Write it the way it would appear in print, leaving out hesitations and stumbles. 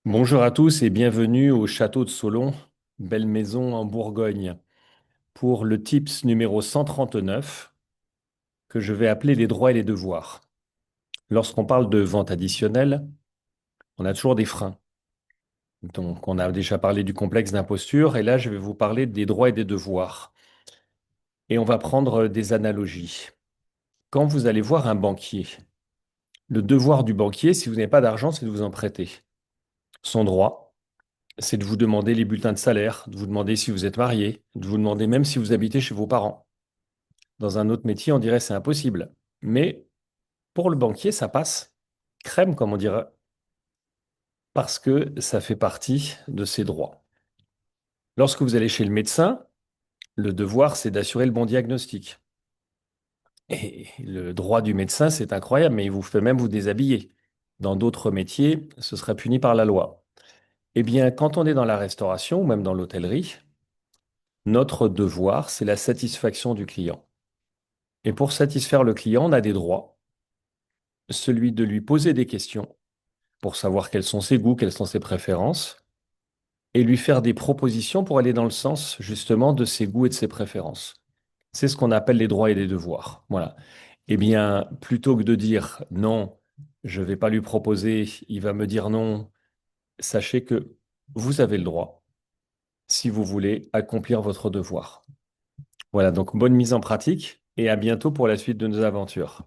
Bonjour à tous et bienvenue au château de Solon, belle maison en Bourgogne, pour le tips numéro 139 que je vais appeler les droits et les devoirs. Lorsqu'on parle de vente additionnelle, on a toujours des freins. Donc, on a déjà parlé du complexe d'imposture et là, je vais vous parler des droits et des devoirs. Et on va prendre des analogies. Quand vous allez voir un banquier, le devoir du banquier, si vous n'avez pas d'argent, c'est de vous en prêter. Son droit, c'est de vous demander les bulletins de salaire, de vous demander si vous êtes marié, de vous demander même si vous habitez chez vos parents. Dans un autre métier, on dirait c'est impossible. Mais pour le banquier, ça passe. Crème, comme on dirait, parce que ça fait partie de ses droits. Lorsque vous allez chez le médecin, le devoir, c'est d'assurer le bon diagnostic. Et le droit du médecin, c'est incroyable, mais il vous fait même vous déshabiller. Dans d'autres métiers, ce serait puni par la loi. Eh bien, quand on est dans la restauration ou même dans l'hôtellerie, notre devoir, c'est la satisfaction du client. Et pour satisfaire le client, on a des droits. Celui de lui poser des questions pour savoir quels sont ses goûts, quelles sont ses préférences, et lui faire des propositions pour aller dans le sens justement de ses goûts et de ses préférences. C'est ce qu'on appelle les droits et les devoirs. Voilà. Eh bien, plutôt que de dire non, je ne vais pas lui proposer, il va me dire non, sachez que vous avez le droit, si vous voulez, accomplir votre devoir. Voilà, donc bonne mise en pratique et à bientôt pour la suite de nos aventures.